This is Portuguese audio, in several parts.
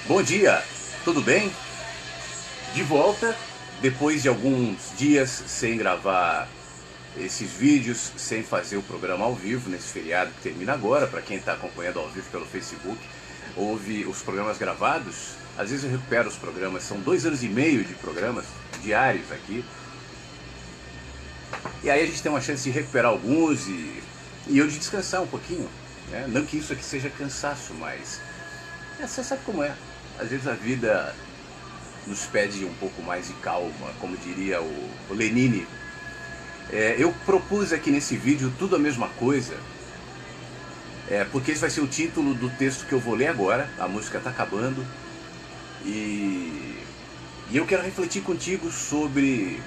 Bom dia, tudo bem? De volta, depois de alguns dias sem gravar esses vídeos, sem fazer o programa ao vivo, nesse feriado que termina agora, para quem está acompanhando ao vivo pelo Facebook, ouve os programas gravados, às vezes eu recupero os programas, são 2 anos e meio de programas diários aqui, e aí a gente tem uma chance de recuperar alguns e eu de descansar um pouquinho, né? Não que isso aqui seja cansaço, mas você sabe como é. Às vezes a vida nos pede um pouco mais de calma, como diria o Lenine. Eu propus aqui nesse vídeo tudo a mesma coisa, porque esse vai ser o título do texto que eu vou ler agora. A música está acabando e eu quero refletir contigo sobre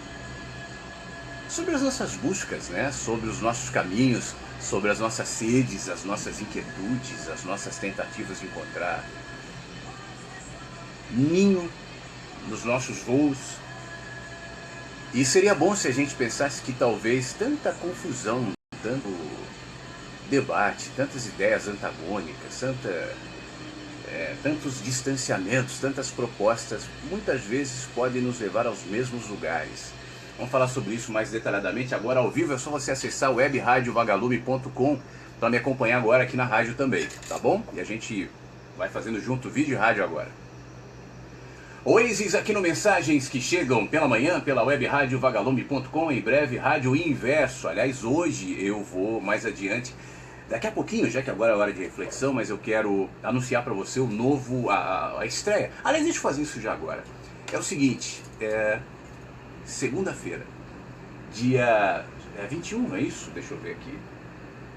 as nossas buscas, né? Sobre os nossos caminhos, sobre as nossas sedes, as nossas inquietudes, as nossas tentativas de encontrar ninho nos nossos voos. E seria bom se a gente pensasse que talvez tanta confusão, tanto debate, tantas ideias antagônicas, tantos distanciamentos, tantas propostas, muitas vezes podem nos levar aos mesmos lugares. Vamos falar sobre isso mais detalhadamente agora ao vivo. É só você acessar webradiovagalume.com para me acompanhar agora aqui na rádio também, tá bom? E a gente vai fazendo junto vídeo e rádio agora. Oasis aqui no Mensagens que chegam pela manhã pela webradiovagalume.com, em breve Rádio Inverso. Aliás, hoje eu vou mais adiante, daqui a pouquinho, já que agora é hora de reflexão, mas eu quero anunciar para você o novo, a estreia. Aliás, deixa eu fazer isso já agora. É o seguinte, segunda-feira, dia 21, não é isso? Deixa eu ver aqui.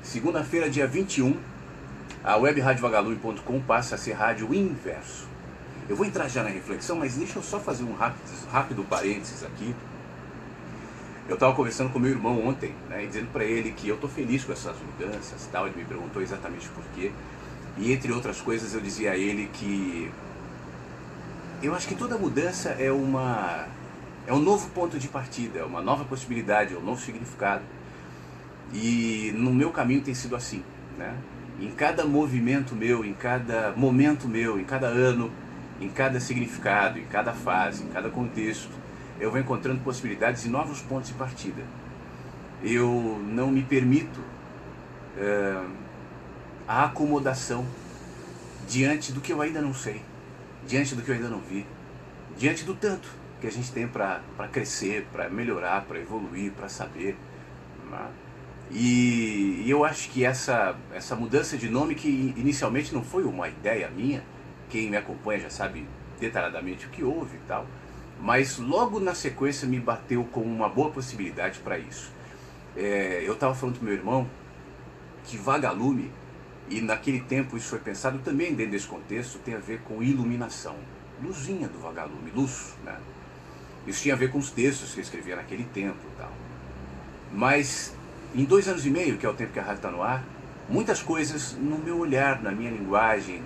Segunda-feira, dia 21, a webradiovagalume.com passa a ser Rádio Inverso. Eu vou entrar já na reflexão, mas deixa eu só fazer um rápido parênteses aqui. Eu estava conversando com meu irmão ontem, né, e dizendo para ele que eu estou feliz com essas mudanças, tal. Ele me perguntou exatamente por quê. E entre outras coisas eu dizia a ele que eu acho que toda mudança é um novo ponto de partida, é uma nova possibilidade, é um novo significado. E no meu caminho tem sido assim, né? Em cada movimento meu, em cada momento meu, em cada ano, em cada significado, em cada fase, em cada contexto, eu vou encontrando possibilidades e novos pontos de partida. Eu não me permito a acomodação diante do que eu ainda não sei, diante do que eu ainda não vi, diante do tanto que a gente tem para crescer, para melhorar, para evoluir, para saber, né? E eu acho que essa mudança de nome, que inicialmente não foi uma ideia minha, quem me acompanha já sabe detalhadamente o que houve e tal, mas logo na sequência me bateu como uma boa possibilidade para isso. Eu estava falando com meu irmão que vagalume, e naquele tempo isso foi pensado também dentro desse contexto, tem a ver com iluminação, luzinha do vagalume, luz, né? Isso tinha a ver com os textos que eu escrevia naquele tempo e tal. Mas em 2 anos e meio, que é o tempo que a rádio está no ar, muitas coisas no meu olhar, na minha linguagem,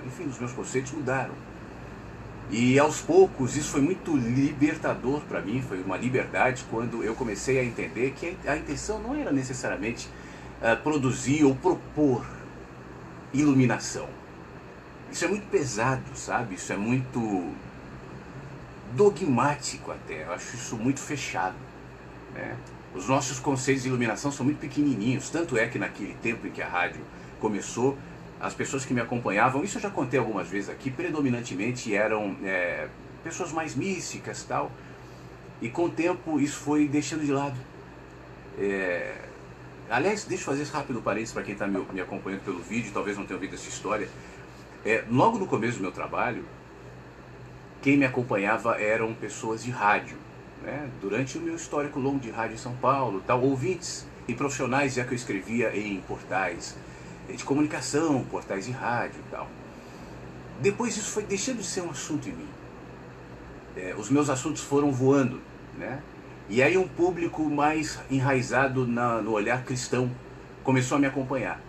enfim, os meus conceitos mudaram. E aos poucos isso foi muito libertador para mim, foi uma liberdade quando eu comecei a entender que a intenção não era necessariamente produzir ou propor iluminação. Isso é muito pesado, sabe? Isso é muito dogmático até, eu acho isso muito fechado, né? Os nossos conceitos de iluminação são muito pequenininhos, tanto é que naquele tempo em que a rádio começou, as pessoas que me acompanhavam, isso eu já contei algumas vezes aqui, predominantemente eram pessoas mais místicas e tal, e com o tempo isso foi deixando de lado. Aliás, deixa eu fazer esse rápido parênteses para quem está me acompanhando pelo vídeo, talvez não tenha ouvido essa história. Logo no começo do meu trabalho, quem me acompanhava eram pessoas de rádio, né? Durante o meu histórico longo de rádio em São Paulo, tal, ouvintes e profissionais, já que eu escrevia em portais de comunicação, portais de rádio e tal. Depois isso foi deixando de ser um assunto em mim. Os meus assuntos foram voando, né? E aí um público mais enraizado no olhar cristão começou a me acompanhar.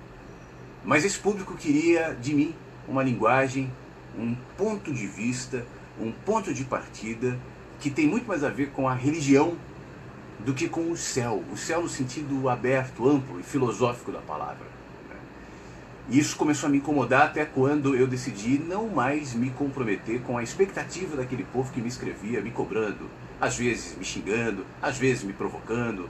Mas esse público queria de mim uma linguagem, um ponto de vista, um ponto de partida que tem muito mais a ver com a religião do que com o céu no sentido aberto, amplo e filosófico da palavra. E isso começou a me incomodar até quando eu decidi não mais me comprometer com a expectativa daquele povo que me escrevia, me cobrando, às vezes me xingando, às vezes me provocando.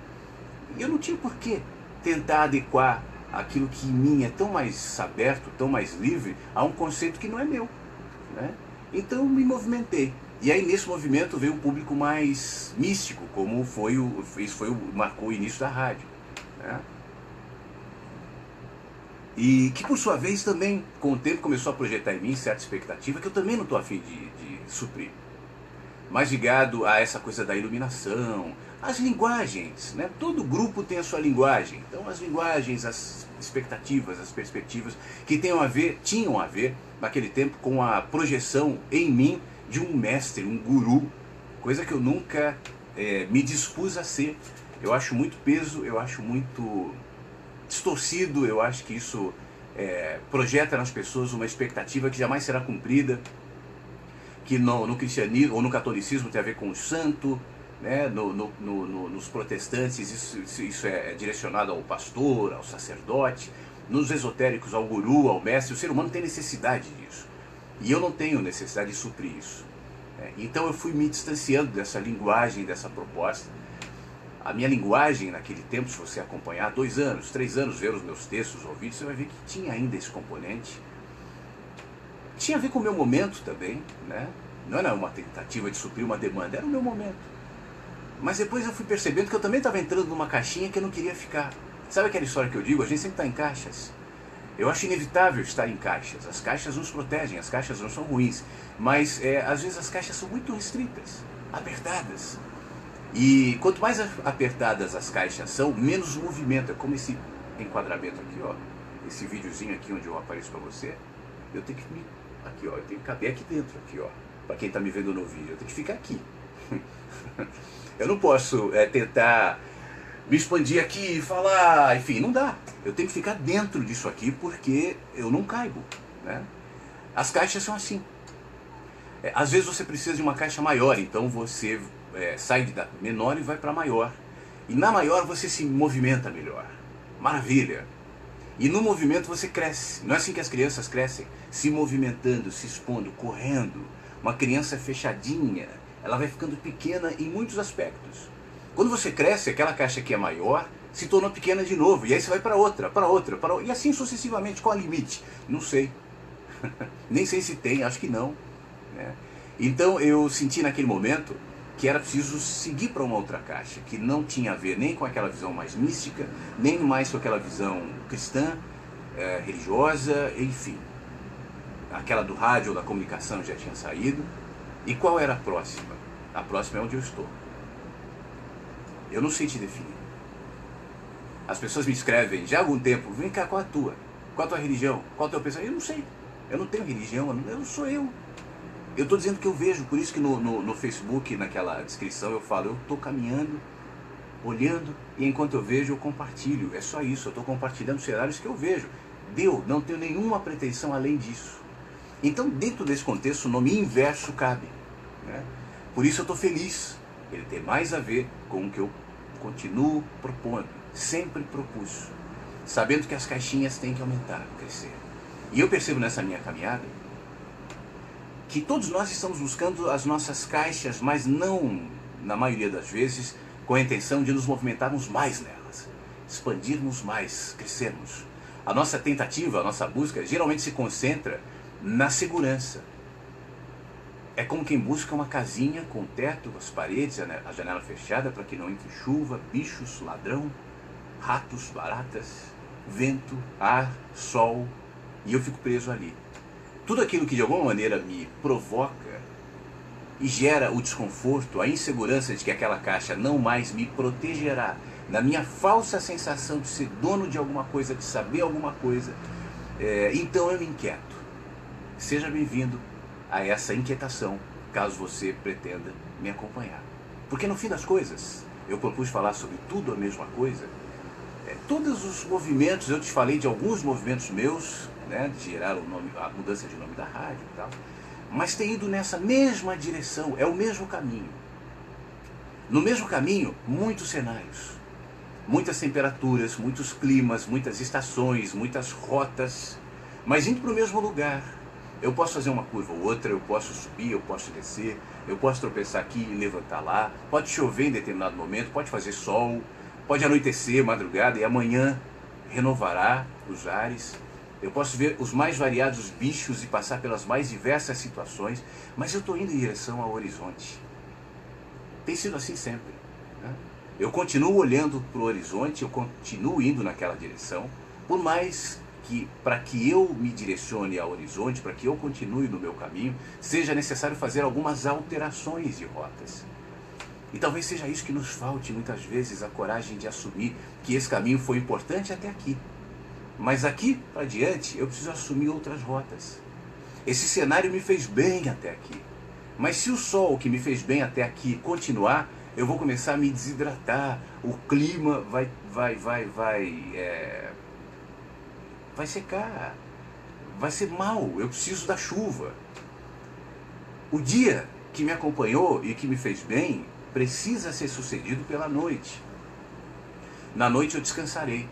E eu não tinha por que tentar adequar aquilo que em mim é tão mais aberto, tão mais livre, a um conceito que não é meu, né? Então eu me movimentei. E aí nesse movimento veio um público mais místico, como marcou o início da rádio, né? E que por sua vez também, com o tempo, começou a projetar em mim certa expectativa que eu também não estou afim de suprir. Mais ligado a essa coisa da iluminação, as linguagens, né? Todo grupo tem a sua linguagem. Então as linguagens, as expectativas, as perspectivas que tinham a ver naquele tempo com a projeção em mim de um mestre, um guru, coisa que eu nunca me dispus a ser. Eu acho muito peso, eu acho muito distorcido, eu acho que isso projeta nas pessoas uma expectativa que jamais será cumprida, que no cristianismo ou no catolicismo tem a ver com o santo, né? Nos protestantes isso é direcionado ao pastor, ao sacerdote, nos esotéricos ao guru, ao mestre. O ser humano tem necessidade disso, e eu não tenho necessidade de suprir isso. Então eu fui me distanciando dessa linguagem, dessa proposta. A minha linguagem naquele tempo, se você acompanhar 2 anos, 3 anos, ver os meus textos ou vídeos, você vai ver que tinha ainda esse componente. Tinha a ver com o meu momento também, né? Não era uma tentativa de suprir uma demanda, era o meu momento. Mas depois eu fui percebendo que eu também estava entrando numa caixinha que eu não queria ficar. Sabe aquela história que eu digo? A gente sempre está em caixas. Eu acho inevitável estar em caixas. As caixas nos protegem, as caixas não são ruins. Mas às vezes as caixas são muito restritas, apertadas. E quanto mais apertadas as caixas são, menos movimento. É como esse enquadramento aqui, ó. Esse videozinho aqui onde eu apareço para você. Eu tenho que eu tenho que caber aqui dentro, aqui, ó. Para quem está me vendo no vídeo, eu tenho que ficar aqui. Eu não posso tentar me expandir aqui e falar, enfim, não dá. Eu tenho que ficar dentro disso aqui porque eu não caibo, né? As caixas são assim. Às vezes você precisa de uma caixa maior, então você sai da menor e vai para maior. E na maior você se movimenta melhor. Maravilha! E no movimento você cresce. Não é assim que as crianças crescem? Se movimentando, se expondo, correndo. Uma criança fechadinha, ela vai ficando pequena em muitos aspectos. Quando você cresce, aquela caixa que é maior se tornou pequena de novo. E aí você vai para outra, para outra, para outra. E assim sucessivamente. Qual é o limite? Não sei. Nem sei se tem, acho que não, né? Então eu senti naquele momento que era preciso seguir para uma outra caixa, que não tinha a ver nem com aquela visão mais mística, nem mais com aquela visão cristã, religiosa, enfim. Aquela do rádio ou da comunicação já tinha saído. E qual era a próxima? A próxima é onde eu estou. Eu não sei te definir. As pessoas me escrevem já há algum tempo, vem cá, qual a tua? Qual a tua religião? Qual o teu pensamento? Eu não sei. Eu não tenho religião, eu sou eu. Eu estou dizendo que eu vejo, por isso que no Facebook, naquela descrição, eu falo, eu estou caminhando, olhando, e enquanto eu vejo, eu compartilho. É só isso, eu estou compartilhando cenários que eu vejo. Não tenho nenhuma pretensão além disso. Então, dentro desse contexto, o nome inverso cabe, né? Por isso eu estou feliz. Ele tem mais a ver com o que eu continuo propondo, sempre propus, sabendo que as caixinhas têm que aumentar, crescer. E eu percebo nessa minha caminhada que todos nós estamos buscando as nossas caixas, mas não, na maioria das vezes, com a intenção de nos movimentarmos mais nelas, expandirmos mais, crescermos. A nossa tentativa, a nossa busca, geralmente se concentra na segurança. É como quem busca uma casinha com teto, as paredes, a janela fechada para que não entre chuva, bichos, ladrão, ratos, baratas, vento, ar, sol, e eu fico preso ali. Tudo aquilo que de alguma maneira me provoca e gera o desconforto, a insegurança de que aquela caixa não mais me protegerá, na minha falsa sensação de ser dono de alguma coisa, de saber alguma coisa, então eu me inquieto. Seja bem-vindo a essa inquietação, caso você pretenda me acompanhar. Porque no fim das coisas, eu propus falar sobre tudo a mesma coisa. Todos os movimentos, eu te falei de alguns movimentos meus, né, de gerar a mudança de nome da rádio e tal, mas tem ido nessa mesma direção, é o mesmo caminho. No mesmo caminho, muitos cenários, muitas temperaturas, muitos climas, muitas estações, muitas rotas, mas indo para o mesmo lugar. Eu posso fazer uma curva ou outra, eu posso subir, eu posso descer, eu posso tropeçar aqui e levantar lá, pode chover em determinado momento, pode fazer sol, pode anoitecer, madrugada, e amanhã renovará os ares. Eu posso ver os mais variados bichos e passar pelas mais diversas situações, mas eu estou indo em direção ao horizonte. Tem sido assim sempre, né? Eu continuo olhando para o horizonte, eu continuo indo naquela direção, por mais que, para que eu me direcione ao horizonte, para que eu continue no meu caminho, seja necessário fazer algumas alterações de rotas. E talvez seja isso que nos falte muitas vezes, a coragem de assumir que esse caminho foi importante até aqui. Mas aqui para diante eu preciso assumir outras rotas. Esse cenário me fez bem até aqui. Mas se o sol que me fez bem até aqui continuar, eu vou começar a me desidratar, o clima vai secar, vai ser mal, eu preciso da chuva. O dia que me acompanhou e que me fez bem precisa ser sucedido pela noite. Na noite eu descansarei.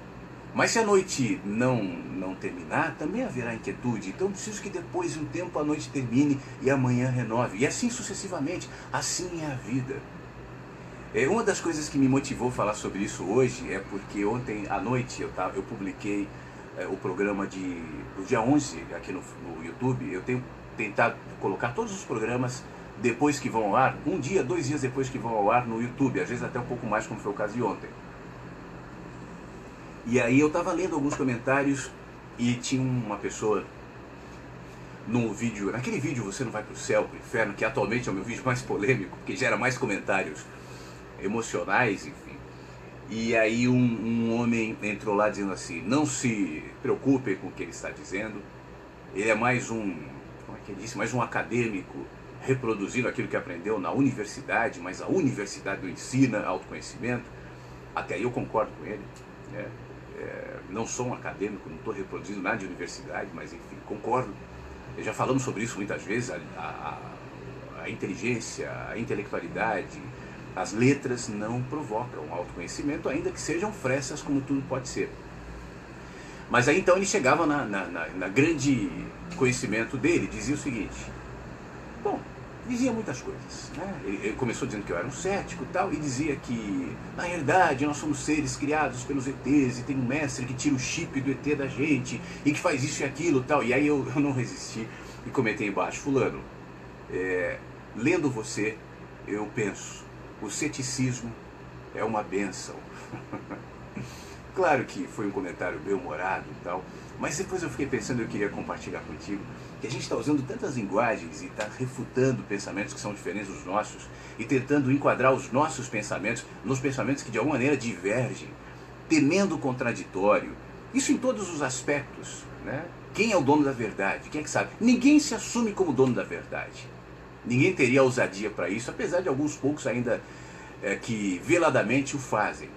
Mas se a noite não terminar, também haverá inquietude. Então eu preciso que depois de um tempo a noite termine e amanhã renove. E assim sucessivamente. Assim é a vida. Uma das coisas que me motivou a falar sobre isso hoje é porque ontem à noite eu publiquei o programa do dia 11 aqui no YouTube. Eu tenho tentado colocar todos os programas depois que vão ao ar, um dia, 2 dias depois que vão ao ar no YouTube, às vezes até um pouco mais, como foi o caso de ontem. E aí eu estava lendo alguns comentários e tinha uma pessoa naquele vídeo Você Não Vai Pro Céu, Pro Inferno, que atualmente é o meu vídeo mais polêmico, porque gera mais comentários emocionais, enfim. E aí um homem entrou lá dizendo assim: não se preocupe com o que ele está dizendo, ele é mais como é que ele disse? Mais um acadêmico reproduzindo aquilo que aprendeu na universidade, mas a universidade não ensina autoconhecimento. Até aí eu concordo com ele, né? Não sou um acadêmico, não estou reproduzindo nada de universidade, mas enfim, concordo. Já falamos sobre isso muitas vezes, a inteligência, a intelectualidade, as letras não provocam autoconhecimento, ainda que sejam frestas como tudo pode ser. Mas aí então ele chegava na grande conhecimento dele, dizia o seguinte, dizia muitas coisas, né? Ele começou dizendo que eu era um cético e tal, e dizia que, na realidade, nós somos seres criados pelos ETs, e tem um mestre que tira o chip do ET da gente, e que faz isso e aquilo e tal. E aí eu não resisti e comentei embaixo: fulano, lendo você, eu penso, o ceticismo é uma bênção. Claro que foi um comentário bem-humorado e tal, mas depois eu fiquei pensando, eu queria compartilhar contigo, que a gente está usando tantas linguagens e está refutando pensamentos que são diferentes dos nossos e tentando enquadrar os nossos pensamentos nos pensamentos que de alguma maneira divergem, temendo o contraditório. Isso em todos os aspectos, né? Quem é o dono da verdade? Quem é que sabe? Ninguém se assume como dono da verdade. Ninguém teria ousadia para isso, apesar de alguns poucos ainda que veladamente o fazem.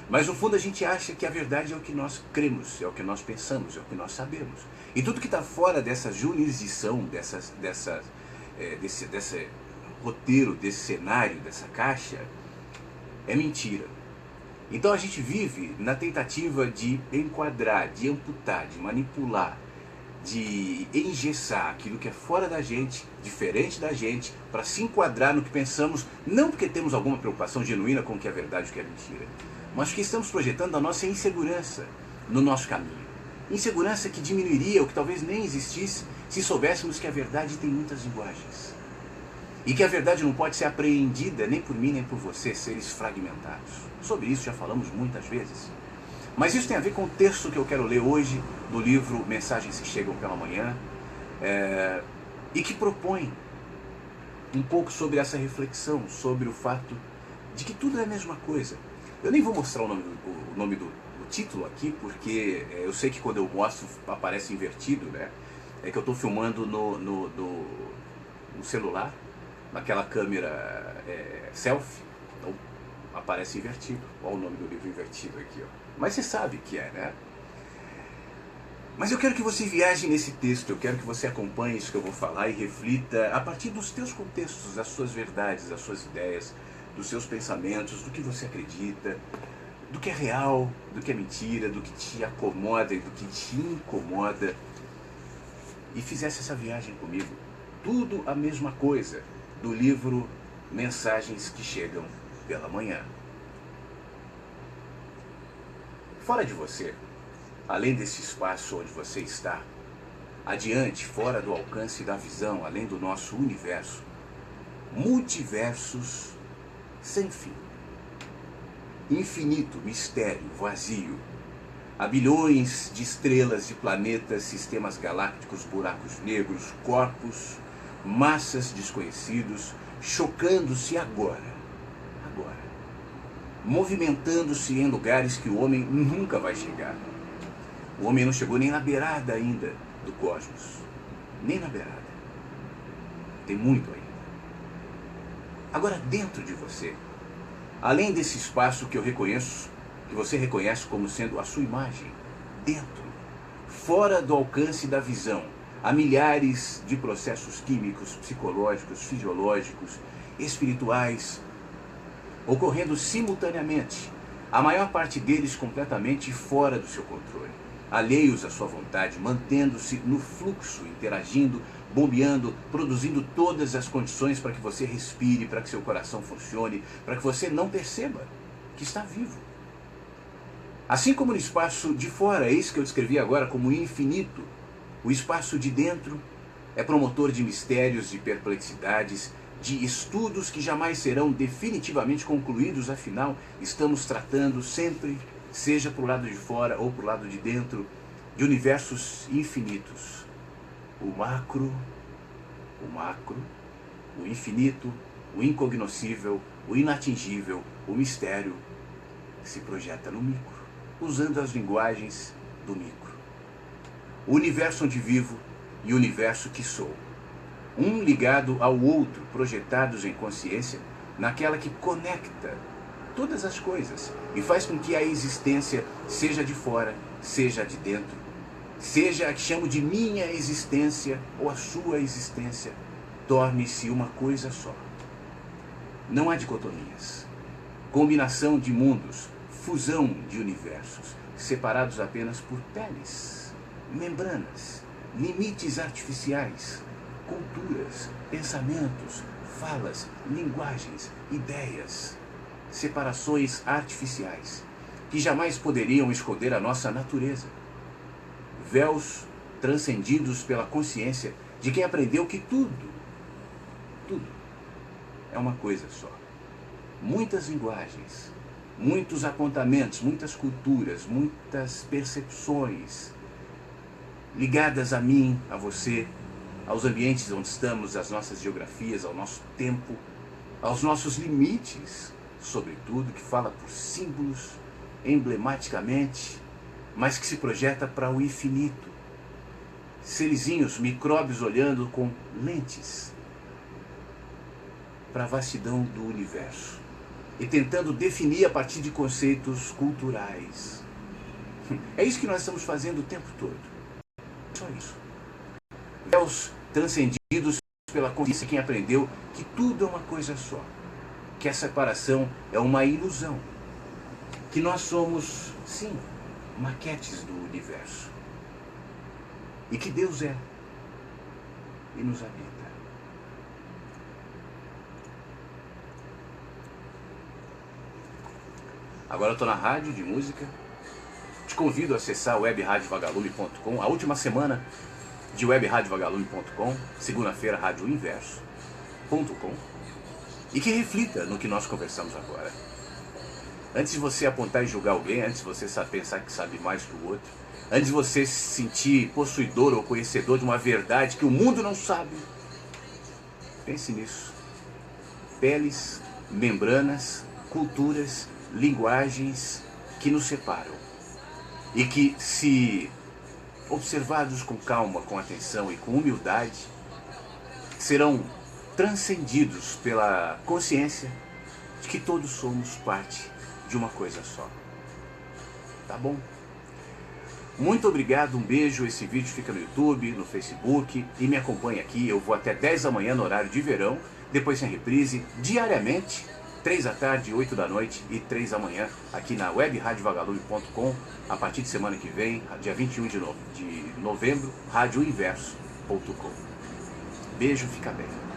Mas no fundo a gente acha que a verdade é o que nós cremos, é o que nós pensamos, é o que nós sabemos. E tudo que está fora dessa jurisdição, desse roteiro, desse cenário, dessa caixa, é mentira. Então a gente vive na tentativa de enquadrar, de amputar, de manipular, de engessar aquilo que é fora da gente, diferente da gente, para se enquadrar no que pensamos, não porque temos alguma preocupação genuína com o que é verdade e o que é mentira, mas que estamos projetando a nossa insegurança no nosso caminho. Insegurança que diminuiria, ou que talvez nem existisse, se soubéssemos que a verdade tem muitas linguagens. E que a verdade não pode ser apreendida nem por mim nem por você, seres fragmentados. Sobre isso já falamos muitas vezes. Mas isso tem a ver com o texto que eu quero ler hoje, do livro Mensagens que Chegam pela Manhã, e que propõe um pouco sobre essa reflexão, sobre o fato de que tudo é a mesma coisa. Eu nem vou mostrar o nome do título aqui, porque eu sei que quando eu mostro aparece invertido, né? É que eu estou filmando no celular, naquela câmera selfie, então aparece invertido. Olha o nome do livro invertido aqui, ó. Mas você sabe que é, né? Mas eu quero que você viaje nesse texto, eu quero que você acompanhe isso que eu vou falar e reflita a partir dos teus contextos, das suas verdades, das suas ideias, dos seus pensamentos, do que você acredita, do que é real, do que é mentira, do que te acomoda e do que te incomoda, e fizesse essa viagem comigo. Tudo a mesma coisa, do livro Mensagens que Chegam pela Manhã. Fora de você, além desse espaço onde você está, adiante, fora do alcance da visão, além do nosso universo, multiversos sem fim. Infinito mistério, vazio. Há bilhões de estrelas, de planetas, sistemas galácticos, buracos negros, corpos, massas desconhecidos, chocando-se agora, movimentando-se em lugares que o homem nunca vai chegar. O homem não chegou nem na beirada ainda do cosmos, nem na beirada. Tem muito ainda. Agora, dentro de você, além desse espaço que eu reconheço, que você reconhece como sendo a sua imagem, dentro, fora do alcance da visão, há milhares de processos químicos, psicológicos, fisiológicos, espirituais, ocorrendo simultaneamente, a maior parte deles completamente fora do seu controle, alheios à sua vontade, mantendo-se no fluxo, interagindo, bombeando, produzindo todas as condições para que você respire, para que seu coração funcione, para que você não perceba que está vivo. Assim como no espaço de fora, eis que eu descrevi agora como infinito, o espaço de dentro é promotor de mistérios, de perplexidades, de estudos que jamais serão definitivamente concluídos, afinal, estamos tratando sempre, seja para o lado de fora ou para o lado de dentro, de universos infinitos. O macro, o infinito, o incognoscível, o inatingível, o mistério, se projeta no micro, usando as linguagens do micro. O universo onde vivo e o universo que sou. Um ligado ao outro, projetados em consciência, naquela que conecta todas as coisas e faz com que a existência seja de fora, seja de dentro, seja a que chamo de minha existência ou a sua existência, torne-se uma coisa só. Não há dicotomias, combinação de mundos, fusão de universos, separados apenas por peles, membranas, limites artificiais, culturas, pensamentos, falas, linguagens, ideias, separações artificiais, que jamais poderiam esconder a nossa natureza. Véus transcendidos pela consciência de quem aprendeu que tudo é uma coisa só. Muitas linguagens, muitos apontamentos, muitas culturas, muitas percepções ligadas a mim, a você, aos ambientes onde estamos, às nossas geografias, ao nosso tempo, aos nossos limites, sobretudo, que fala por símbolos, emblematicamente, mas que se projeta para o infinito. Serizinhos, micróbios olhando com lentes para a vastidão do universo e tentando definir a partir de conceitos culturais. É isso que nós estamos fazendo o tempo todo. Só isso. Véus transcendidos pela consciência de quem aprendeu que tudo é uma coisa só, que a separação é uma ilusão, que nós somos, sim, maquetes do universo, e que Deus é e nos habita. Agora eu estou na rádio de música, te convido a acessar webradiovagalume.com, a última semana de webradiovagalume.com, segunda-feira radioinverso.com, e que reflita no que nós conversamos agora. Antes de você apontar e julgar alguém, antes de você pensar que sabe mais que o outro, antes de você se sentir possuidor ou conhecedor de uma verdade que o mundo não sabe, pense nisso. Peles, membranas, culturas, linguagens que nos separam e que, se observados com calma, com atenção e com humildade, serão transcendidos pela consciência de que todos somos parte de uma coisa só. Tá bom? Muito obrigado, um beijo. Esse vídeo fica no YouTube, no Facebook, e me acompanha aqui. Eu vou até 10 da manhã no horário de verão, depois em reprise, diariamente, 3 da tarde, 8 da noite e 3 da manhã, aqui na webradiovagalube.com. A partir de semana que vem, dia 21 de novembro, radioinverso.com. Beijo, fica bem.